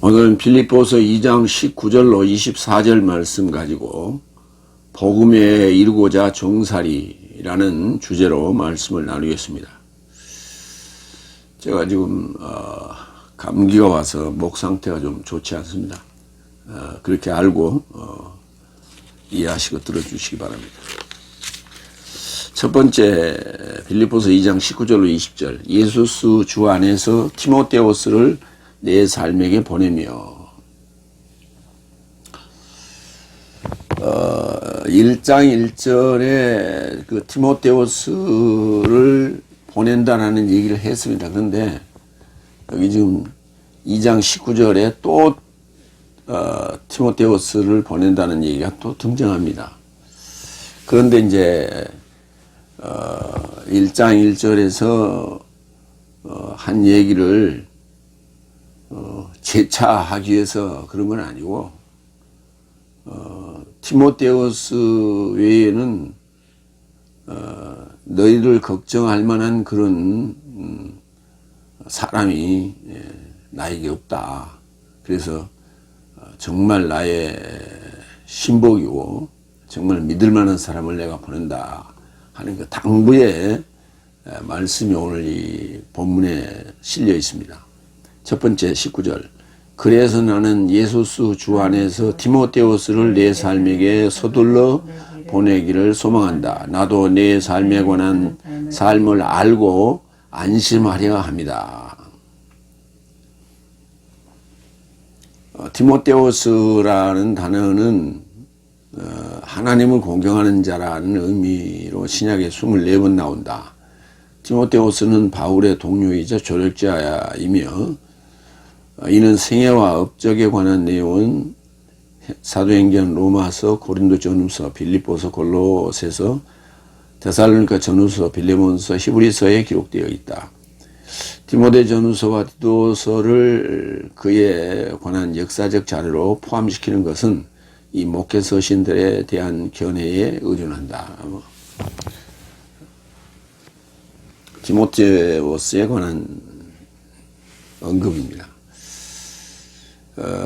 오늘은 빌립보서 2장 19절로 24절 말씀 가지고 복음에 이루고자 종살이라는 주제로 말씀을 나누겠습니다. 제가 지금 감기가 와서 목 상태가 좀 좋지 않습니다. 그렇게 알고 이해하시고 들어주시기 바랍니다. 첫 번째 빌립보서 2장 19절로 20절 예수스 주 안에서 티모데오스를 내 삶에게 보내며 1장 1절에 그 티모데오스를 보낸다라는 얘기를 했습니다. 그런데 여기 지금 2장 19절에 또 티모데오스를 보낸다는 얘기가 또 등장합니다. 그런데 이제 1장 1절에서 한 얘기를 재차하기 위해서 그런 건 아니고 티모데오스 외에는 너희를 걱정할 만한 그런 사람이 나에게 없다. 그래서 정말 나의 신복이고 정말 믿을 만한 사람을 내가 보낸다 하는 그 당부의 말씀이 오늘 이 본문에 실려 있습니다. 첫 번째 19절 그래서 나는 예수스 주 안에서 티모데오스를 내 삶에게 서둘러 보내기를 소망한다. 나도 내 삶에 관한 삶을 알고 안심하려 합니다. 티모데오스라는 단어는 하나님을 공경하는 자라는 의미로 신약에 24번 나온다. 티모데오스는 바울의 동료이자 조력자이며 이는 생애와 업적에 관한 내용은 사도행전, 로마서, 고린도전후서, 빌립보서, 골로새서, 데살로니가 전후서, 빌레몬서, 히브리서에 기록되어 있다. 디모데전후서와 디도서를 그에 관한 역사적 자료로 포함시키는 것은 이 목회 서신들에 대한 견해에 의존한다. 디모데오스에 관한 언급입니다.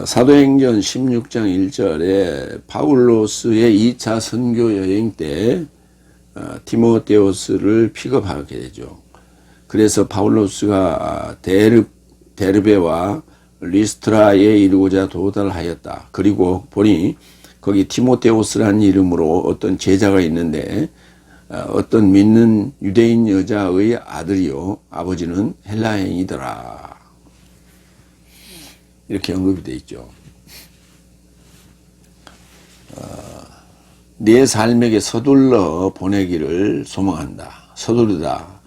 사도행전 16장 1절에 바울로스의 2차 선교 여행 때 티모데오스를 픽업하게 되죠. 그래서 바울로스가 데르베와 리스트라에 이르고자 도달하였다. 그리고 보니 거기 티모데오스라는 이름으로 어떤 제자가 있는데 어떤 믿는 유대인 여자의 아들이요 아버지는 헬라인이더라. 이렇게 언급이 되어 있죠. 내 삶에게 서둘러 보내기를 소망한다. 서두르다.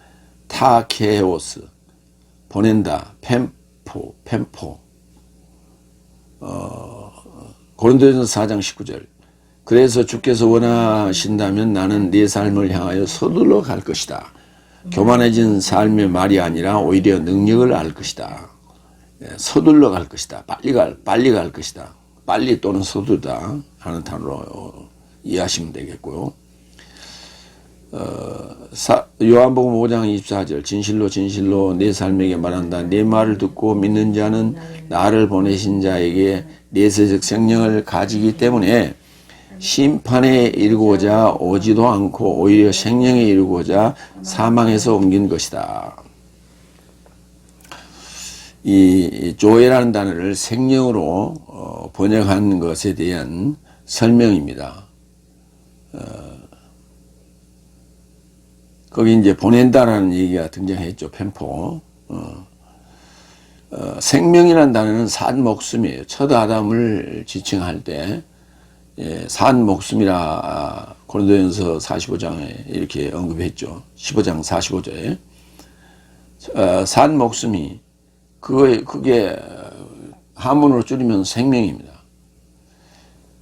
타케오스. 보낸다. 펜포. 고린도전서 4장 19절. 그래서 주께서 원하신다면 나는 네 삶을 향하여 서둘러 갈 것이다. 교만해진 삶의 말이 아니라 오히려 능력을 알 것이다. 서둘러 갈 것이다. 빨리 갈 것이다. 빨리 또는 서두르다 하는 단어로 이해하시면 되겠고요. 요한복음 5장 24절 진실로 내 삶에게 말한다. 내 말을 듣고 믿는 자는 나를 보내신 자에게 내세적 생명을 가지기 때문에 심판에 이르고자 오지도 않고 오히려 생명에 이르고자 사망에서 옮긴 것이다. 이 조회라는 단어를 생명으로 번역한 것에 대한 설명입니다. 거기 이제 보낸다라는 얘기가 등장했죠. 펜포. 생명이라는 단어는 산 목숨이에요. 첫 아담을 지칭할 때 산 목숨이라 고린도전서 45장에 이렇게 언급했죠. 15장 45절에 산 목숨이 그게 한문으로 줄이면 생명입니다.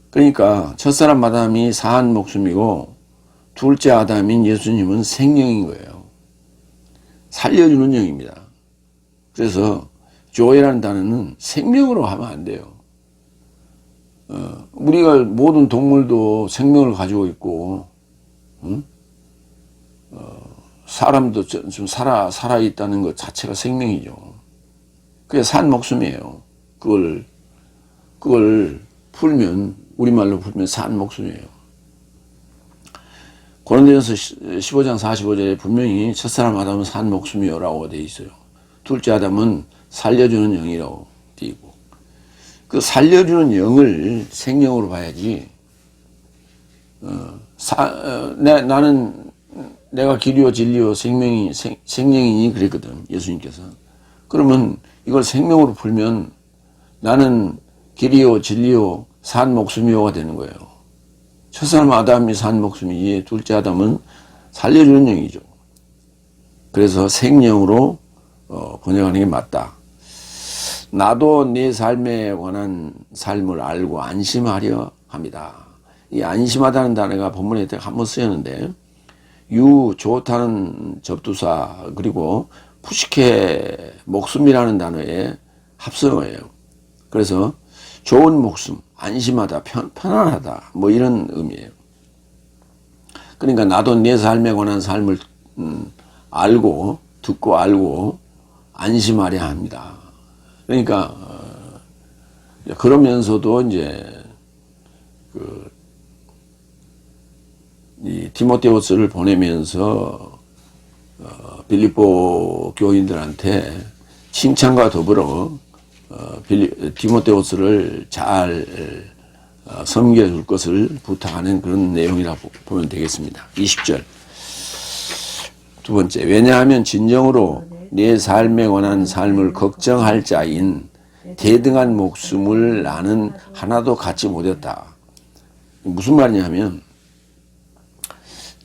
그러니까 첫사람 아담이 산 목숨이고 둘째 아담인 예수님은 생명인 거예요. 살려주는 영입니다. 그래서 조회라는 단어는 생명으로 하면 안 돼요. 우리가 모든 동물도 생명을 가지고 있고, 사람도 좀 살아있다는 것 자체가 생명이죠. 그게 산 목숨이에요. 그걸 그걸 풀면, 우리말로 풀면 산 목숨이에요. 고린도전서 15장 45절에 분명히 첫사람 아담은 산 목숨이요라고 되어 있어요. 둘째 아담은 살려주는 영이라고 되어 있고, 그 살려주는 영을 생명으로 봐야지. 나는 내가 길이요 진리요 생명이니 그랬거든, 예수님께서. 그러면 이걸 생명으로 풀면 나는 길이요 진리요 산 목숨이요가 되는 거예요. 첫사람 아담이 산 목숨이지 둘째 아담은 살려주는 영이죠. 그래서 생명으로 번역하는 게 맞다. 나도 내 삶에 관한 삶을 알고 안심하려 합니다. 이 안심하다는 단어가 본문에 한번 쓰였는데, 유 좋다는 접두사 그리고 푸시케 목숨이라는 단어의 합성어예요. 그래서 좋은 목숨, 안심하다, 편안하다, 뭐 이런 의미예요. 그러니까 나도 내 삶에 관한 삶을 알고, 듣고 알고 안심하려 합니다. 그러니까 그러면서도 이제 이 디모데후서를 보내면서 빌립보 교인들한테 칭찬과 더불어 디모데후서를 잘 섬겨줄 것을 부탁하는 그런 내용이라고 보면 되겠습니다. 20절. 두 번째, 왜냐하면 진정으로 내 삶에 관한 삶을 걱정할 자인 대등한 목숨을 나는 하나도 갖지 못했다. 무슨 말이냐면,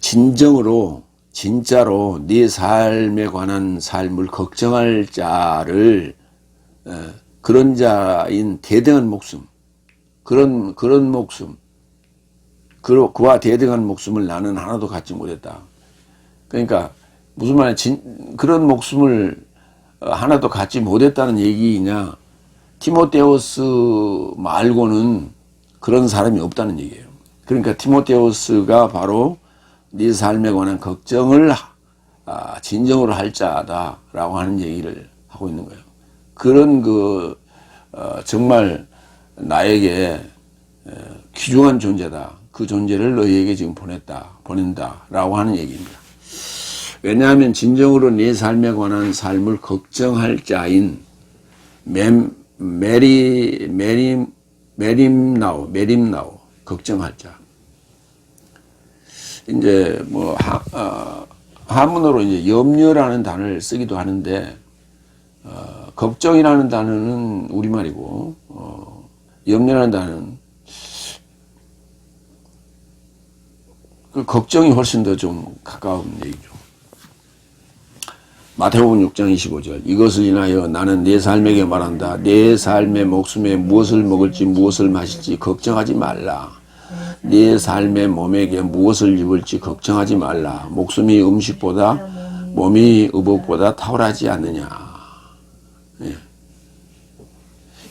진정으로 진짜로 네 삶에 관한 삶을 걱정할 자를 그런 자인 대등한 목숨, 그런 목숨, 그와 대등한 목숨을 나는 하나도 갖지 못했다. 그러니까 무슨 말이야? 그런 목숨을 하나도 갖지 못했다는 얘기냐? 티모데우스 말고는 그런 사람이 없다는 얘기예요. 그러니까 티모데우스가 바로 네 삶에 관한 걱정을 진정으로 할 자다라고 하는 얘기를 하고 있는 거예요. 그런 정말 나에게 귀중한 존재다. 그 존재를 너희에게 지금 보낸다라고 하는 얘기입니다. 왜냐하면 진정으로 네 삶에 관한 삶을 걱정할 자인 메림나오 걱정할 자. 이제 뭐 한문으로 이제 염려라는 단어를 쓰기도 하는데, 걱정이라는 단어는 우리말이고, 염려라는 단어는 그 걱정이 훨씬 더 좀 가까운 얘기죠. 마태복음 6장 25절. 이것을 인하여 나는 내 삶에게 말한다. 내 삶의 목숨에 무엇을 먹을지 무엇을 마실지 걱정하지 말라. 네 삶의 몸에게 무엇을 입을지 걱정하지 말라. 목숨이 음식보다 몸이 의복보다 탁월하지 않느냐. 예.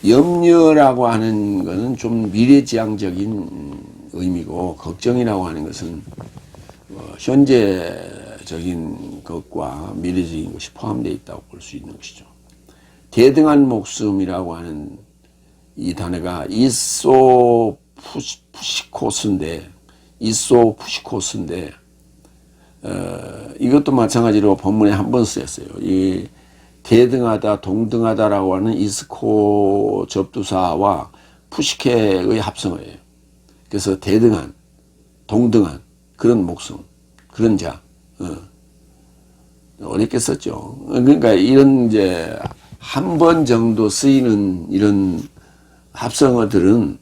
염려라고 하는 것은 좀 미래지향적인 의미고, 걱정이라고 하는 것은 현재적인 것과 미래적인 것이 포함되어 있다고 볼 수 있는 것이죠. 대등한 목숨이라고 하는 이 단어가 이소푸시코스인데 이것도 마찬가지로 본문에 한 번 쓰였어요. 이 대등하다, 동등하다라고 하는 이스코 접두사와 푸시케의 합성어예요. 그래서 대등한, 동등한 그런 목숨, 그런 자, 어렵게 썼죠. 그러니까 이런 이제 한 번 정도 쓰이는 이런 합성어들은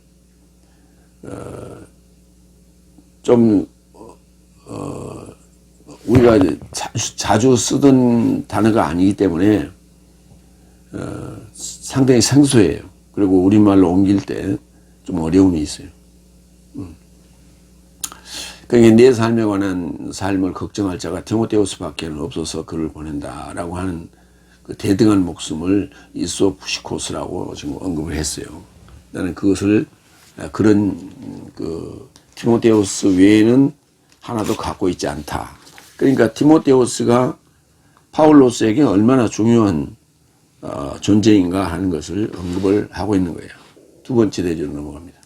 좀 우리가 자주 쓰던 단어가 아니기 때문에 상당히 생소해요. 그리고 우리말로 옮길 때 좀 어려움이 있어요. 그러니까 내 삶에 관한 삶을 걱정할 자가 디모데후스밖에 없어서 그를 보낸다라고 하는 그 대등한 목숨을 이소푸시코스라고 지금 언급을 했어요. 나는 그것을 그런 디모데후스 외에는 하나도 갖고 있지 않다. 그러니까 디모데후스가 파울로스에게 얼마나 중요한 존재인가 하는 것을 언급을 하고 있는 거예요. 두 번째 대조로 넘어갑니다.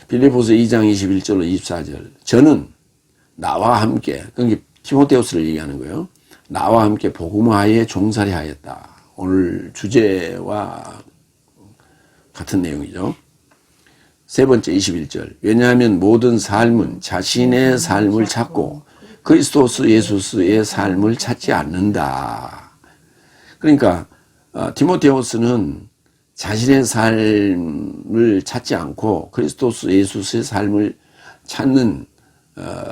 빌립보서 2장 21절로 24절. 저는 나와 함께, 그러니까 티모테우스를 얘기하는 거예요. 나와 함께 복음화에 종살이 하였다. 오늘 주제와 같은 내용이죠. 세 번째 21절. 왜냐하면 모든 삶은 자신의 삶을 찾고 그리스도스 예수스의 삶을 찾지 않는다. 그러니까 티모테우스는 자신의 삶을 찾지 않고 그리스도스 예수스의 삶을 찾는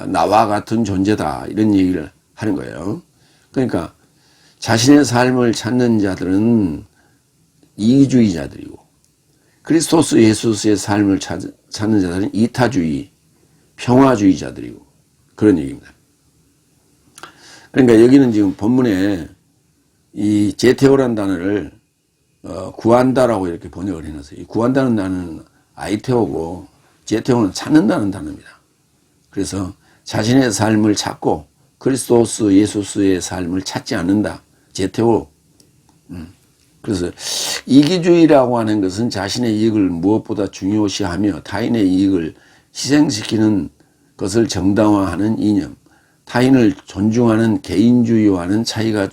나와 같은 존재다. 이런 얘기를 하는 거예요. 그러니까 자신의 삶을 찾는 자들은 이기주의자들이고 그리스도스 예수스의 삶을 찾는 자들은 이타주의, 평화주의자들이고 그런 얘기입니다. 그러니까 여기는 지금 본문에 이 제테오란 단어를 구한다라고 이렇게 번역을 해놨어요. 이 구한다는 단어는 아이테오고 제테오는 찾는다는 단어입니다. 그래서 자신의 삶을 찾고 그리스도스 예수스의 삶을 찾지 않는다. 제테오. 그래서 이기주의라고 하는 것은 자신의 이익을 무엇보다 중요시하며 타인의 이익을 희생시키는 것을 정당화하는 이념, 타인을 존중하는 개인주의와는 차이가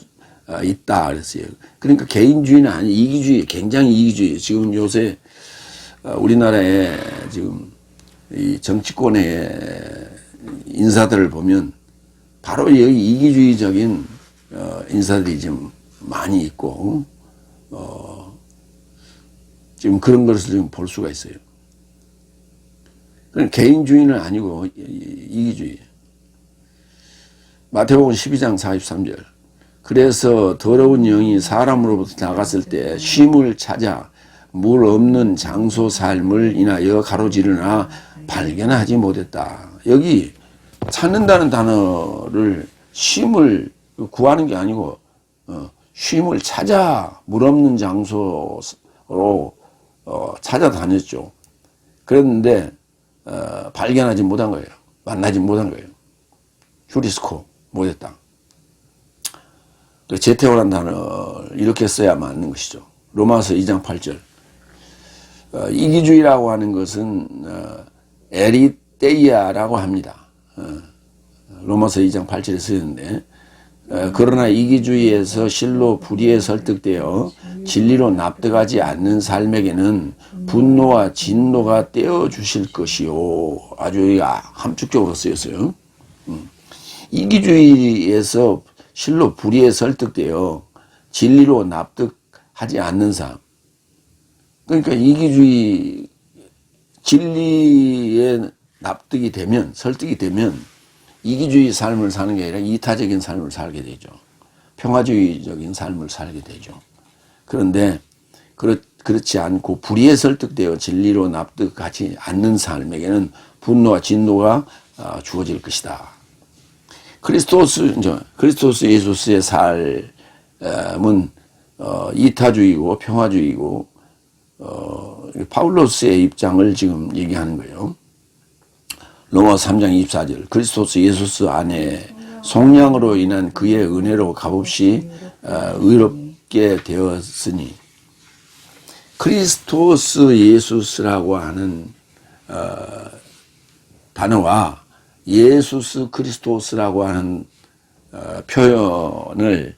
있다 그랬어요. 그러니까 개인주의는 아니 이기주의, 굉장히 이기주의. 지금 요새 우리나라에 지금 이 정치권의 인사들을 보면 바로 여기 이기주의적인 인사들이 좀 많이 있고 지금 그런 것을 지금 볼 수가 있어요. 개인주의는 아니고 이기주의. 마태복음 12장 43절. 그래서 더러운 영이 사람으로부터 나갔을 때 쉼을 찾아 물 없는 장소 삶을 인하여 가로지르나 발견하지 못했다. 여기 찾는다는 단어를 쉼을 구하는 게 아니고 쉼을 찾아 물 없는 장소로 찾아다녔죠. 그랬는데 발견하지 못한 거예요. 만나지 못한 거예요. 휴리스코 못했다. 제테오란 단어를 이렇게 써야 맞는 것이죠. 로마서 2장 8절. 이기주의라고 하는 것은 에리테이아라고 합니다. 로마서 2장 8절에 쓰였는데 그러나 이기주의에서 실로 불의에 설득되어 진리로 납득하지 않는 삶에게는 분노와 진노가 떼어주실 것이요. 아주 함축적으로 쓰였어요. 이기주의에서 실로 불의에 설득되어 진리로 납득하지 않는 삶. 그러니까 이기주의, 진리에 납득이 되면, 설득이 되면 이기주의 삶을 사는 게 아니라 이타적인 삶을 살게 되죠. 평화주의적인 삶을 살게 되죠. 그런데 그렇지 않고 불의에 설득되어 진리로 납득하지 않는 삶에게는 분노와 진노가 주어질 것이다. 그리스도스 예수스의 삶은 이타주의고 평화주의고 파울로스의 입장을 지금 얘기하는 거예요. 로마서 3장 24절. 그리스도스 예수스 안에 속량으로 인한 그의 은혜로 값없이 의롭게 되었으니 그리스도스 예수스라고 하는 단어와 예수스 그리스도스라고 하는 표현을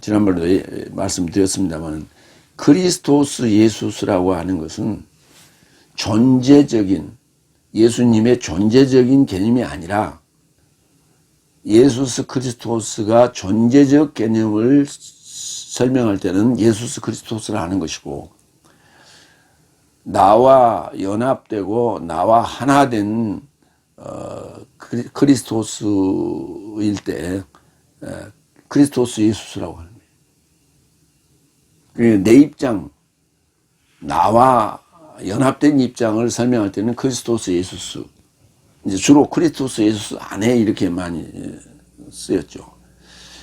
지난번에도 말씀드렸습니다만 그리스도스 예수스라고 하는 것은 존재적인 예수님의 존재적인 개념이 아니라 예수스 그리스도스가 존재적 개념을 설명할 때는 예수스 그리스도스를 하는 것이고 나와 연합되고 나와 하나 된 그리스도스일 때 그리스도스 예수스라고 하는 거예요. 내 입장, 나와 연합된 입장을 설명할 때는 그리스도스 예수스. 이제 주로 그리스도스 예수스 안에 이렇게 많이 쓰였죠.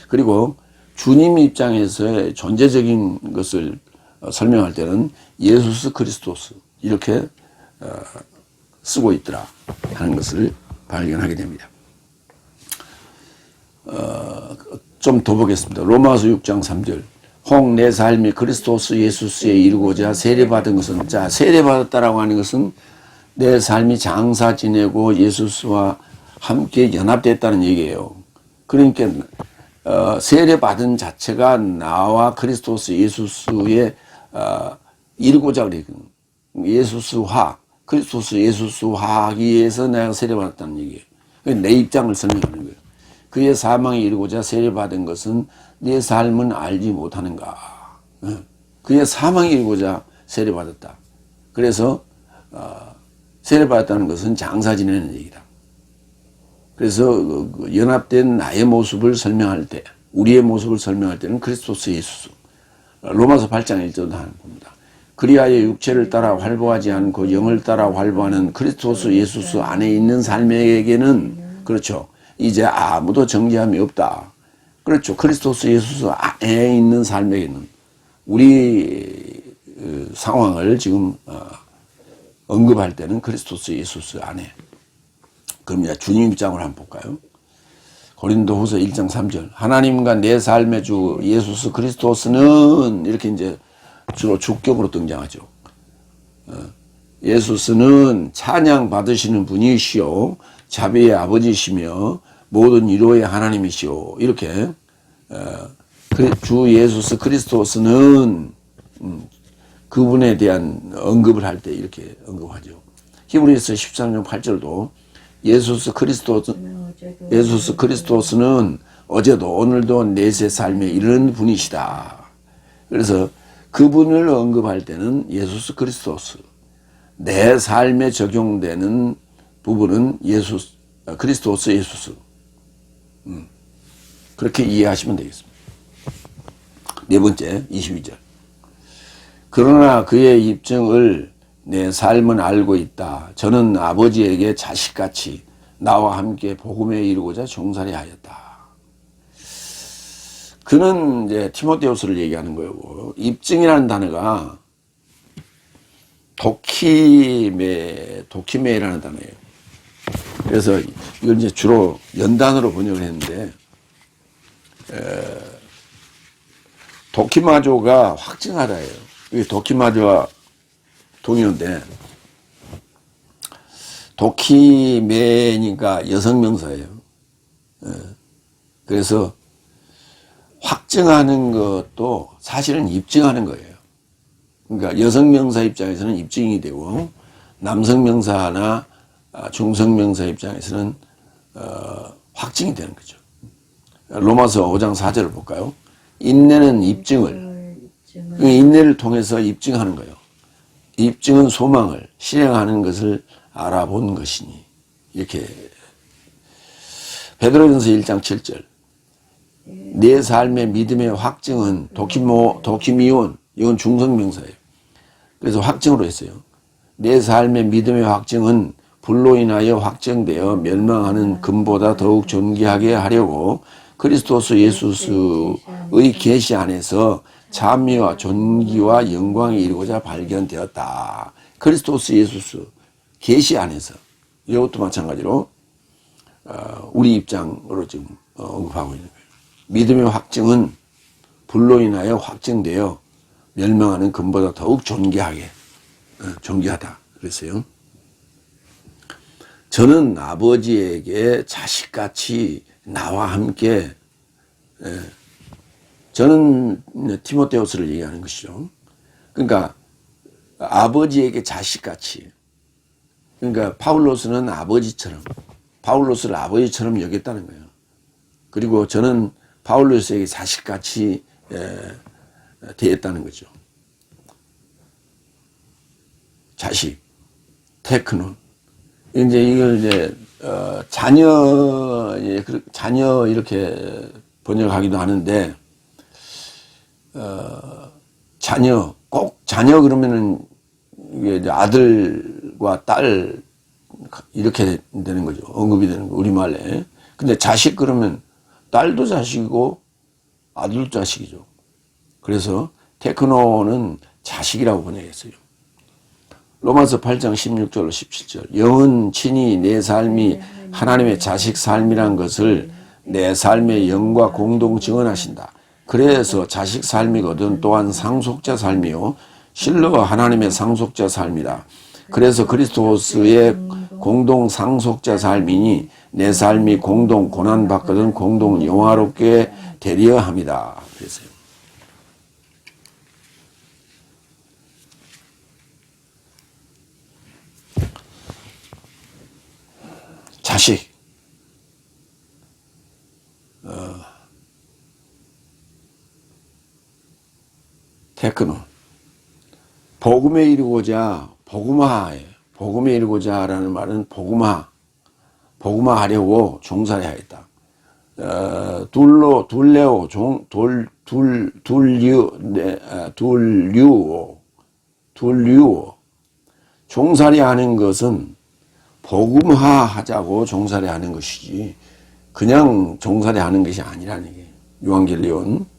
그리고 주님 입장에서의 존재적인 것을 설명할 때는 예수스 그리스도스 이렇게 쓰고 있더라 하는 것을 발견하게 됩니다. 좀 더 보겠습니다. 로마서 6장 3절. 혹 내 삶이 그리스도스 예수스에 이루고자 세례받은 것은, 자, 세례받았다라고 하는 것은 내 삶이 장사 지내고 예수스와 함께 연합됐다는 얘기예요. 그러니까 세례받은 자체가 나와 그리스도스 예수스에 이루고자 그래. 예수스화, 그리스도스 예수스화하기 위해서 내가 세례받았다는 얘기예요. 내 입장을 설명하는 거예요. 그의 사망에 이르고자 세례받은 것은 내 삶은 알지 못하는가. 그의 사망에 이르고자 세례받았다. 그래서 세례받았다는 것은 장사 지내는 얘기다. 그래서 연합된 나의 모습을 설명할 때, 우리의 모습을 설명할 때는 그리스도스 예수. 로마서 8장 1절도 하는 겁니다. 그리하여 육체를 따라 활보하지 않고 영을 따라 활보하는 그리스도스 예수 안에 있는 삶에게는, 그렇죠, 이제 아무도 정죄함이 없다. 그렇죠. 그리스도스 예수 안에 있는 삶에게는, 우리 상황을 지금 언급할 때는 그리스도스 예수 안에. 그럼 이제 주님 입장을 한번 볼까요? 고린도후서 1장 3절. 하나님과 내 삶의 주 예수 그리스도스는, 이렇게 이제 주로 주격으로 등장하죠. 예수스는 찬양 받으시는 분이시오, 자비의 아버지시며 모든 위로의 하나님이시오. 이렇게 주 예수 그리스도스는 그분에 대한 언급을 할 때 이렇게 언급하죠. 히브리서 13장 8절도 예수 그리스도스는 어제도 오늘도 내세 삶에 이르는 분이시다. 그래서 그분을 언급할 때는 예수 그리스도스, 내 삶에 적용되는 부분은 그리스도스 예수스. 그렇게 이해하시면 되겠습니다. 네 번째, 22절. 그러나 그의 입증을 내 삶은 알고 있다. 저는 아버지에게 자식같이 나와 함께 복음에 이르고자 종살이 하였다. 그는 이제 티모데후서를 얘기하는 거고, 입증이라는 단어가 도키메라는 단어예요. 그래서 이걸 이제 주로 연단어로 번역을 했는데, 도키마조가 확증하다예요. 이게 도키마조와 동의어인데, 도키메니까 여성명사예요. 그래서 확증하는 것도 사실은 입증하는 거예요. 그러니까 여성명사 입장에서는 입증이 되고, 남성명사나 중성명사 입장에서는 확증이 되는 거죠. 로마서 5장 4절을 볼까요? 인내는 입증을, 인내를 통해서 입증하는 거예요. 입증은 소망을, 실행하는 것을 알아본 것이니. 이렇게. 베드로전서 1장 7절. 내 삶의 믿음의 확증은 도키미온, 이건 중성명사예요. 그래서 확증으로 했어요. 내 삶의 믿음의 확증은 불로 인하여 확정되어 멸망하는 금보다 더욱 존귀하게 하려고 그리스도스 예수의 계시 안에서 참미와 존귀와 영광이 이루고자 발견되었다. 그리스도스 예수 계시 안에서. 이것도 마찬가지로 우리 입장으로 지금 언급하고 있는 거예요. 믿음의 확증은 불로 인하여 확정되어 멸망하는 금보다 더욱 존귀하다 그랬어요. 저는 아버지에게 자식같이 나와 함께, 저는 티모데후서를 얘기하는 것이죠. 그러니까 아버지에게 자식같이, 그러니까 파울로스는 아버지처럼, 파울로스를 아버지처럼 여겼다는 거예요. 그리고 저는 파울로스에게 자식같이 대했다는 거죠. 자식, 테크논. 이제 이걸 이제 자녀 이렇게 번역하기도 하는데, 꼭 자녀 그러면은 이게 이제 아들과 딸 이렇게 되는 거죠. 언급이 되는 거, 우리말에. 근데 자식 그러면 딸도 자식이고 아들도 자식이죠. 그래서 테크노는 자식이라고 번역했어요. 로마서 8장 16절 17절. 영은 친히 내 삶이 하나님의 자식 삶이란 것을 내 삶의 영과 공동 증언하신다. 그래서 자식 삶이거든 또한 상속자 삶이요 실로 하나님의 상속자 삶이다. 그래서 그리스도스의 공동 상속자 삶이니 내 삶이 공동 고난 받거든 공동 영화롭게 되려 합니다. 그랬어요. 자식 테크노 복음에 이르고자 복음화예요. 복음에 이르고자라는 말은 복음화하려고 종살이 하였다. 둘레오 둘류 종살이 하는 것은 복음화하자고 종살이 하는 것이지 그냥 종살이 하는 것이 아니라는 얘기예요. 요한계시록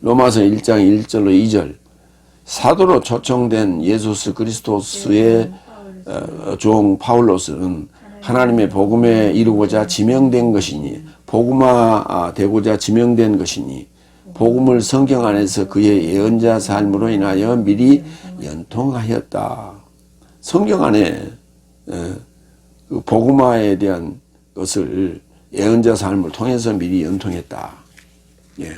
로마서 1장 1절로 2절 사도로 초청된 예수 그리스도스의 종 파울로스는 하나님의 복음에 이루고자 지명된 것이니 복음화 되고자 지명된 것이니 복음을 성경 안에서 그의 예언자 삶으로 인하여 미리 연통하였다. 성경 안에 그 복음화에 대한 것을 예언자 삶을 통해서 미리 연통했다. 예.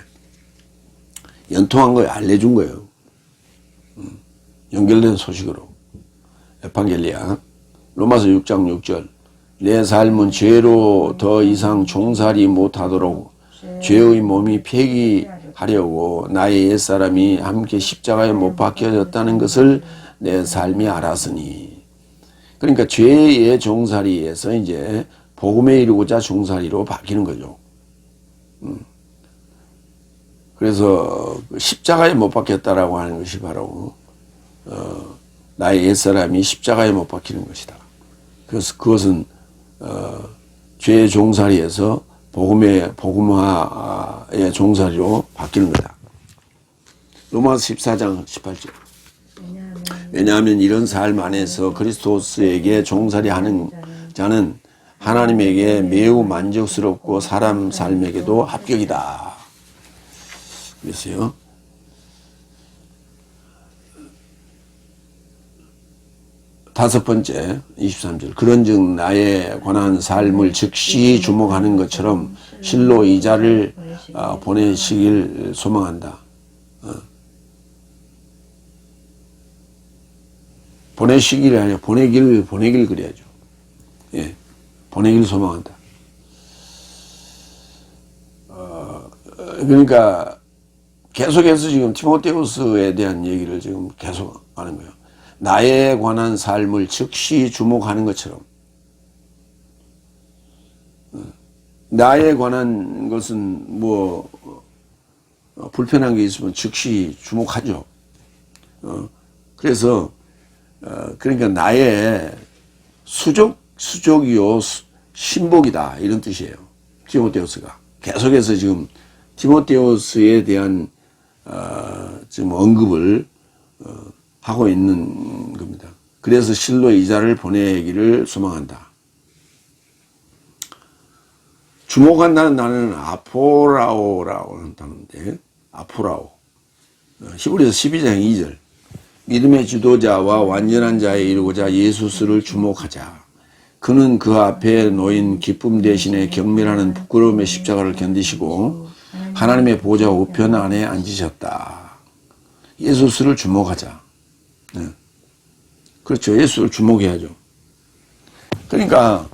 연통한 걸 알려준 거예요. 연결된 소식으로. 에판겔리아 로마서 6장 6절 내 삶은 죄로 더 이상 종살이 못하도록 죄의 몸이 폐기하려고 나의 옛사람이 함께 십자가에 못 박혀졌다는 것을 내 삶이 알았으니 그러니까 죄의 종살이에서 이제 복음에 이르고자 종살이로 바뀌는 거죠. 그래서 십자가에 못 박혔다라고 하는 것이 바로 나의 옛사람이 십자가에 못 박히는 것이다. 그래서 그것은 죄의 종살이에서 복음화의 종살이로 바뀌는 거다. 로마서 14장 18절 왜냐하면 이런 삶 안에서 그리스도스에게 종살이하는 자는 하나님에게 매우 만족스럽고 사람 삶에게도 합격이다. 그랬어요. 다섯 번째 23절 그런즉 나에 관한 삶을 즉시 주목하는 것처럼 실로 이자를 보내시길 소망한다. 보내시기를 아니라 보내길 그래야죠. 예, 보내길 소망한다. 그러니까 계속해서 지금 티모테우스에 대한 얘기를 지금 계속 하는 거예요. 나에 관한 삶을 즉시 주목하는 것처럼. 나에 관한 것은 뭐 불편한 게 있으면 즉시 주목하죠. 그래서 그러니까 나의 수족이요 신복이다 이런 뜻이에요. 티모테우스가 계속해서 지금 티모테우스에 대한 지금 언급을 하고 있는 겁니다. 그래서 실로 이자를 보내기를 소망한다. 주목한다는 단어는 아포라오라고 하는 단어인데 아포라오 히브리서 12장 2절 믿음의 지도자와 완전한 자에 이르고자 예수스를 주목하자. 그는 그 앞에 놓인 기쁨 대신에 경멸하는 부끄러움의 십자가를 견디시고 하나님의 보좌 우편 안에 앉으셨다. 예수스를 주목하자. 네. 그렇죠. 예수를 주목해야죠. 그러니까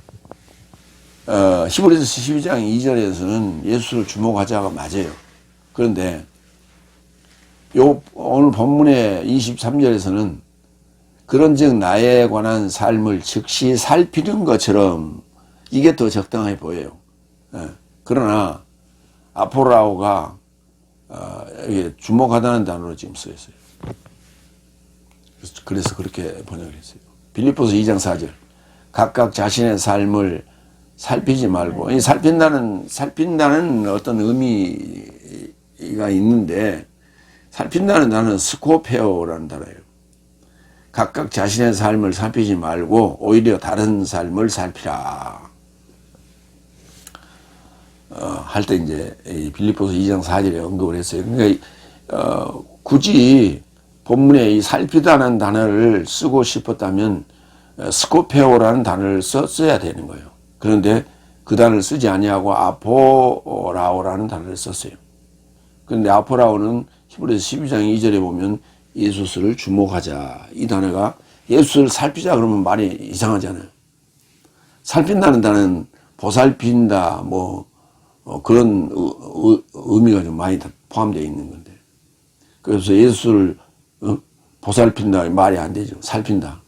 히브리서 12장 2절에서는 예수를 주목하자가 맞아요. 그런데 오늘 본문의 23절에서는 그런즉 나에 관한 삶을 즉시 살피는 것처럼 이게 더 적당해 보여요. 그러나 아포라오가 주목하다는 단어로 지금 쓰였어요. 그래서 그렇게 번역을 했어요. 빌립보서 2장 4절 각각 자신의 삶을 살피지 말고 이 살핀다는 어떤 의미가 있는데 살핀다는 단어는 스코페오라는 단어예요. 각각 자신의 삶을 살피지 말고 오히려 다른 삶을 살피라. 할 때 이제 이 빌립보서 2장 4절에 언급을 했어요. 그러니까 굳이 본문에 이 살피다는 단어를 쓰고 싶었다면 스코페오라는 단어를 써야 되는 거예요. 그런데 그 단어를 쓰지 아니하고 아포라오라는 단어를 썼어요. 그런데 아포라오는 히브리서 12장 2절에 보면 예수를 주목하자. 이 단어가 예수를 살피자 그러면 말이 이상하잖아요. 살핀다는 단어는 보살핀다 그런 의미가 좀 많이 포함되어 있는 건데. 그래서 예수를 보살핀다 말이 안 되죠. 살핀다.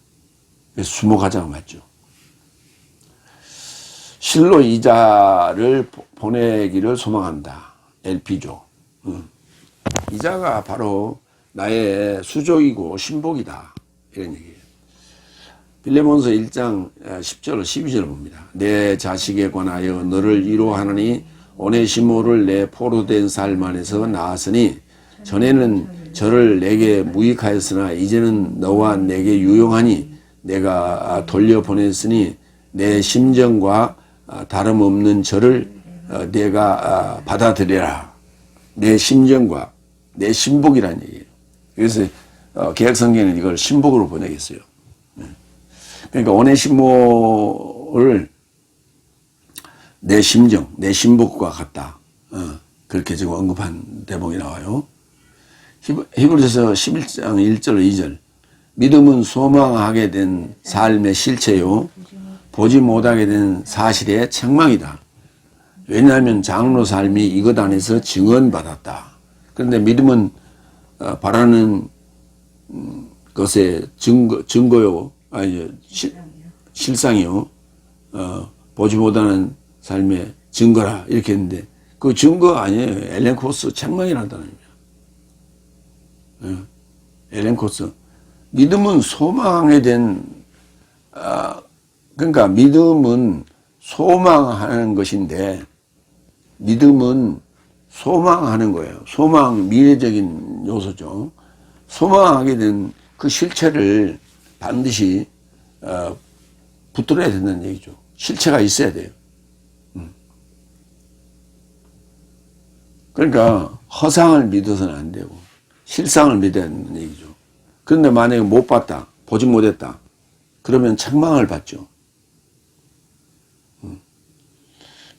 그래서 주목하자가 맞죠. 실로 이자를 보내기를 소망한다. LP죠. 이자가 바로 나의 수족이고 신복이다. 이런 얘기예요. 빌레몬서 1장 10절 12절을 봅니다. 내 자식에 관하여 너를 위로하느니 오네시모를 내 포로된 삶 안에서 낳았으니 전에는 저를 내게 무익하였으나 이제는 너와 내게 유용하니 내가 돌려보냈으니 내 심정과 다름없는 저를 내가 받아들여라. 내 심정과 내 신복이라는 얘기예요. 그래서 개혁성경은 이걸 신복으로 번역했어요. 그러니까 오네시모를 내 심정, 내 신복과 같다. 그렇게 지금 언급한 대목이 나와요. 히브리서 11장 1절 2절 믿음은 소망하게 된 삶의 실체요 보지 못하게 된 사실의 책망이다. 왜냐하면 장로 삶이 이것 안에서 증언받았다. 그런데 믿음은 바라는 것의 증거요, 실상이요, 보지 못하는 삶의 증거라 이렇게 했는데 그 증거 아니에요. 엘렌 코스 책망이란다는 거예요. 엘렌 코스 믿음은 소망에 된 그러니까 믿음은 소망하는 것인데 믿음은 소망하는 거예요. 소망 미래적인 요소죠. 소망하게 된 그 실체를 반드시 붙들어야 된다는 얘기죠. 실체가 있어야 돼요. 그러니까 허상을 믿어서는 안 되고 실상을 믿어야 된다는 얘기죠. 그런데 만약에 못 봤다, 보지 못했다, 그러면 책망을 받죠.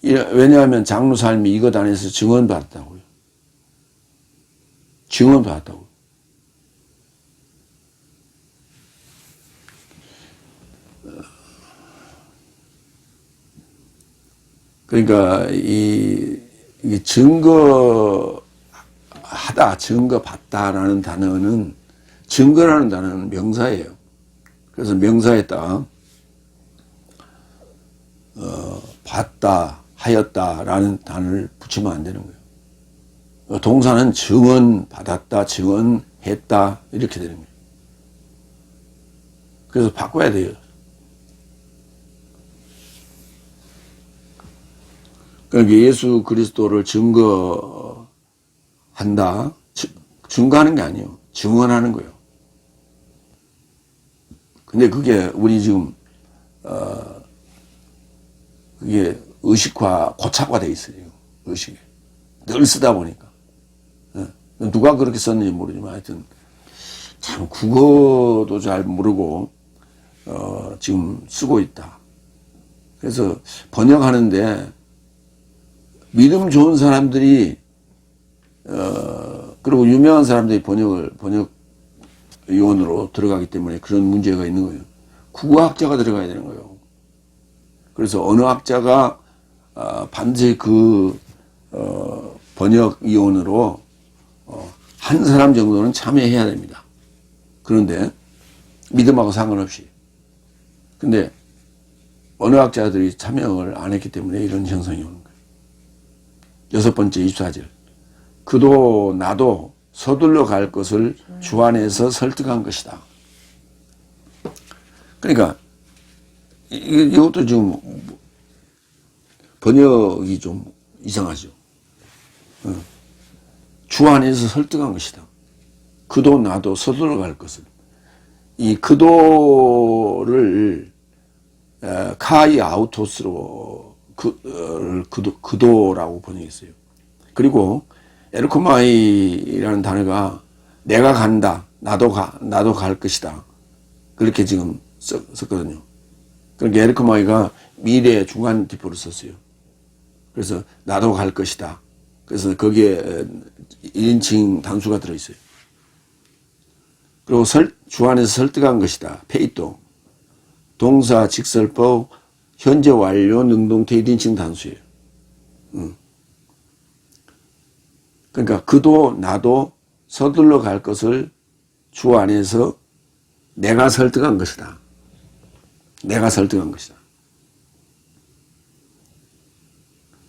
왜냐하면 장로 삶이 이것 안에서 증언받았다고요. 증언받았다고. 그러니까 이게 증거하다, 증거받다라는 단어는 증거라는 단어는 명사예요. 그래서 명사에다 받다, 하였다라는 단어를 붙이면 안 되는 거예요. 동사는 증언받았다, 증언했다 이렇게 되는 거예요. 그래서 바꿔야 돼요. 그러니까 예수 그리스도를 증거한다. 증거하는 게 아니에요. 증언하는 거예요. 근데 그게 우리 지금 그게 의식화, 고착화되어 있어요. 의식에. 늘 쓰다 보니까. 누가 그렇게 썼는지 모르지만 하여튼 참 국어도 잘 모르고 지금 쓰고 있다. 그래서 번역하는데 믿음 좋은 사람들이 그리고 유명한 사람들이 번역 요원으로 들어가기 때문에 그런 문제가 있는 거예요. 국어학자가 들어가야 되는 거예요. 그래서 언어학자가 반드시 그 번역 위원으로 한 사람 정도는 참여해야 됩니다. 그런데 믿음하고 상관없이. 근데 언어학자들이 참여를 안 했기 때문에 이런 현상이 오는 거예요. 6번째 24절. 그도 나도 서둘러 갈 것을 주 안에서 설득한 것이다. 그러니까 이것도 지금 번역이 좀 이상하죠. 주 안에서 설득한 것이다. 그도 나도 서둘러 갈 것을. 이 그도를 카이 아우토스로 그도라고 번역했어요. 그리고 에르코마이라는 단어가 내가 간다, 나도 갈 것이다. 그렇게 지금 썼거든요. 그러니까 에르코마이가 미래의 중간 디포를 썼어요. 그래서 나도 갈 것이다. 그래서 거기에 1인칭 단수가 들어있어요. 그리고 주 안에서 설득한 것이다. 페이토. 동사, 직설법, 현재 완료, 능동태 1인칭 단수예요. 그러니까 그도 나도 서둘러 갈 것을 주 안에서 내가 설득한 것이다. 내가 설득한 것이다.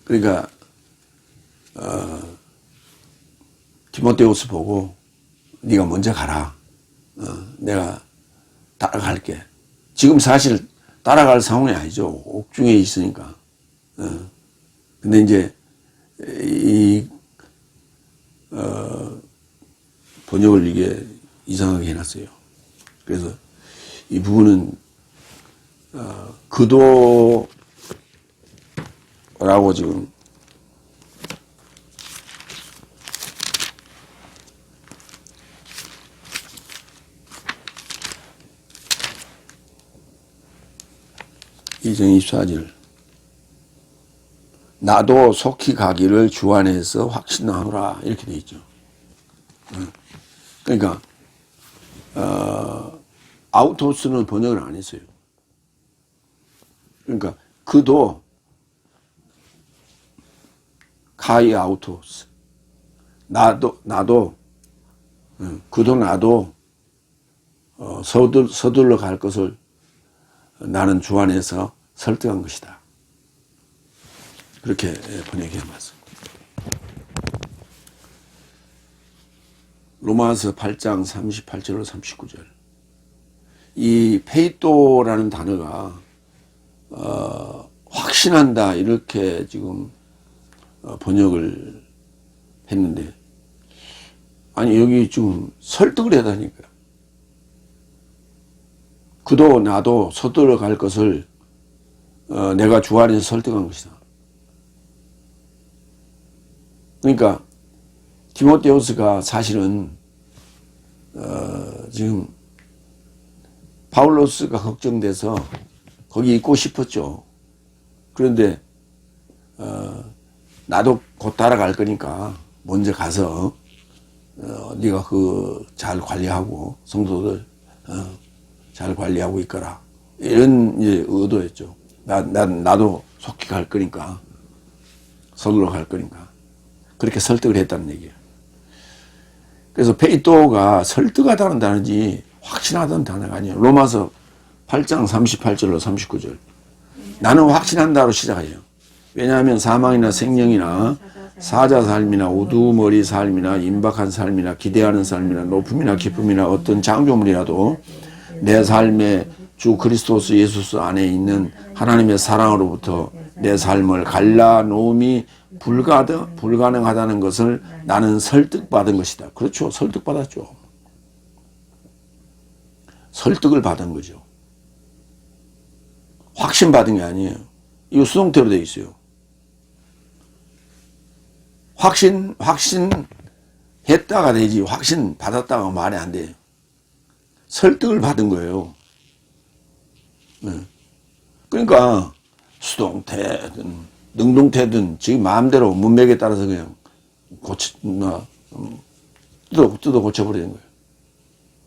그러니까 디모데후서 보고 네가 먼저 가라. 내가 따라갈게. 지금 사실 따라갈 상황이 아니죠. 옥중에 있으니까. 근데 이제 번역을 이게 이상하게 해놨어요. 그래서 이 부분은 그도라고 지금 이정 24절 나도 속히 가기를 주 안에서 확신하노라 이렇게 돼 있죠. 그러니까 아우토스는 번역을 안 했어요. 그러니까 그도 카이 아우토스 나도 그도 나도 서둘러 갈 것을 나는 주 안에서 설득한 것이다. 그렇게 번역해 봤습니다. 로마서 8장 38절로 39절. 이 페이토라는 단어가 확신한다 이렇게 지금 번역을 했는데 아니 여기 지금 설득을 해야 하니까 그도 나도 서둘러 갈 것을 내가 주 안에서 설득한 것이다. 그러니까 디모데후서가 사실은 지금 바울로스가 걱정돼서 거기 있고 싶었죠. 그런데 나도 곧 따라갈 거니까 먼저 가서 네가 잘 관리하고 성도들 잘 관리하고 있거라 이런 이제 의도였죠. 나도 속히 갈 거니까 서둘러 갈 거니까 그렇게 설득을 했다는 얘기예요. 그래서 페이토가 설득하다는 단어지 확신하다는 단어가 아니에요. 로마서 8장 38절로 39절. 나는 확신한다로 시작해요. 왜냐하면 사망이나 생명이나 사자 삶이나 우두머리 삶이나 임박한 삶이나 기대하는 삶이나 높음이나 기쁨이나 어떤 장조물이라도 내 삶에 주 그리스도스 예수스 안에 있는 하나님의 사랑으로부터 내 삶을 갈라놓음이 불가능하다는 것을 나는 설득받은 것이다. 그렇죠. 설득받았죠. 설득을 받은 거죠. 확신받은 게 아니에요. 이거 수동태로 되어 있어요. 확신했다가 되지 확신 받았다가 말이 안 돼요. 설득을 받은 거예요. 그러니까 수동태든 능동태든 지금 마음대로 문맥에 따라서 그냥 뜯어 고쳐버리는 거예요.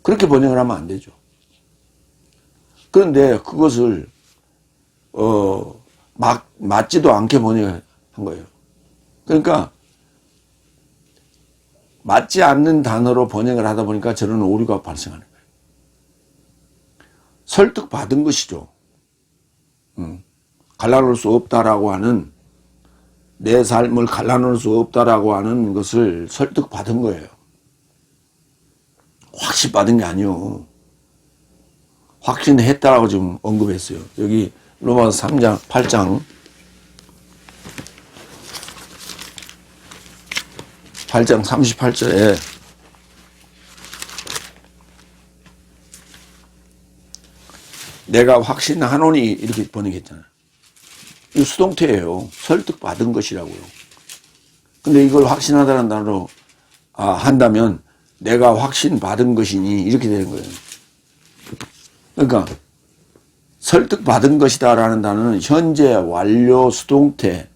그렇게 번역을 하면 안 되죠. 그런데 그것을 맞지도 않게 번역한 거예요. 그러니까 맞지 않는 단어로 번역을 하다 보니까 저런 오류가 발생하는 거예요. 설득받은 것이죠. 갈라놓을 수 없다라고 하는 내 삶을 갈라놓을 수 없다라고 하는 것을 설득받은 거예요. 확신받은 게 아니요. 확신했다라고 지금 언급했어요. 여기 로마서 3장 8장 38절에 내가 확신하노니 이렇게 번역했잖아요. 이 수동태예요. 설득받은 것이라고요. 근데 이걸 확신하다는 단어로 한다면 내가 확신받은 것이니 이렇게 되는 거예요. 그러니까 설득받은 것이다 라는 단어는 현재 완료 수동태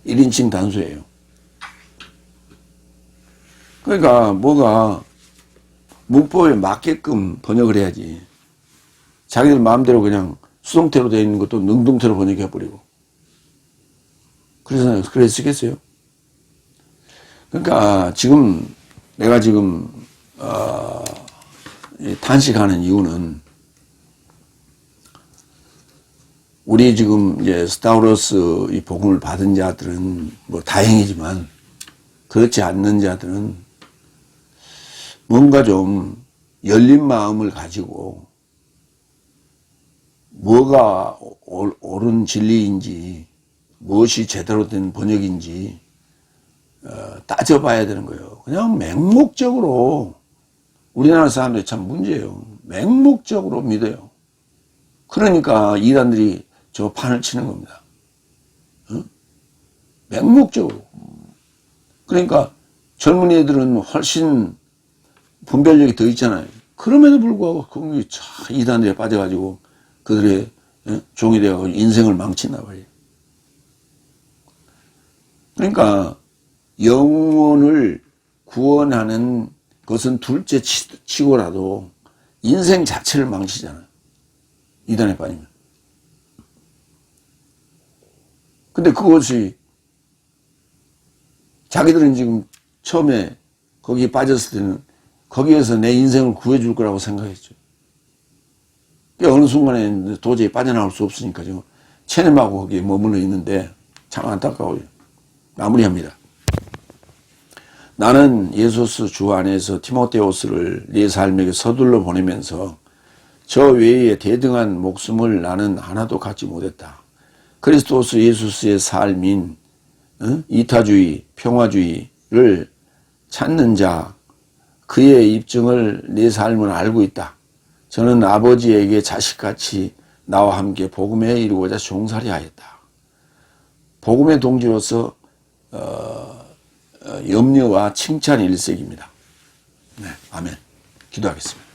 1인칭 단수예요. 그러니까 뭐가 문법에 맞게끔 번역을 해야지. 자기들 마음대로 그냥 수동태로 되어 있는 것도 능동태로 번역해버리고. 그래서 쓰겠어요? 그러니까 지금 내가 지금 단식하는 이유는 우리 지금 이제 스타우로스 이 복음을 받은 자들은 뭐 다행이지만 그렇지 않는 자들은 뭔가 좀 열린 마음을 가지고 뭐가 옳은 진리인지 무엇이 제대로 된 번역인지 따져봐야 되는 거예요. 그냥 맹목적으로 우리나라 사람들이 참 문제예요. 맹목적으로 믿어요. 그러니까 이단들이 저 판을 치는 겁니다. 맹목적으로. 그러니까 젊은 애들은 훨씬 분별력이 더 있잖아요. 그럼에도 불구하고 거기 이단들에 빠져가지고 그들의 종이 되어가지고 인생을 망친다 말이에요. 그러니까 영혼을 구원하는 것은 둘째 치고라도 인생 자체를 망치잖아요. 이단에 빠지면. 근데 그것이 자기들은 지금 처음에 거기에 빠졌을 때는 거기에서 내 인생을 구해줄 거라고 생각했죠. 어느 순간에 도저히 빠져나올 수 없으니까 지금 체념하고 거기에 머물러 있는데 참 안타까워요. 마무리합니다. 나는 예수스 주 안에서 디모데오스를 네 삶에게 서둘러 보내면서 저 외에 대등한 목숨을 나는 하나도 갖지 못했다. 그리스도스 예수스의 삶인 이타주의, 평화주의를 찾는 자, 그의 입증을 내 삶을 알고 있다. 저는 아버지에게 자식같이 나와 함께 복음에 이루고자 종살이 하였다. 복음의 동지로서 염려와 칭찬 일색입니다. 네, 아멘. 기도하겠습니다.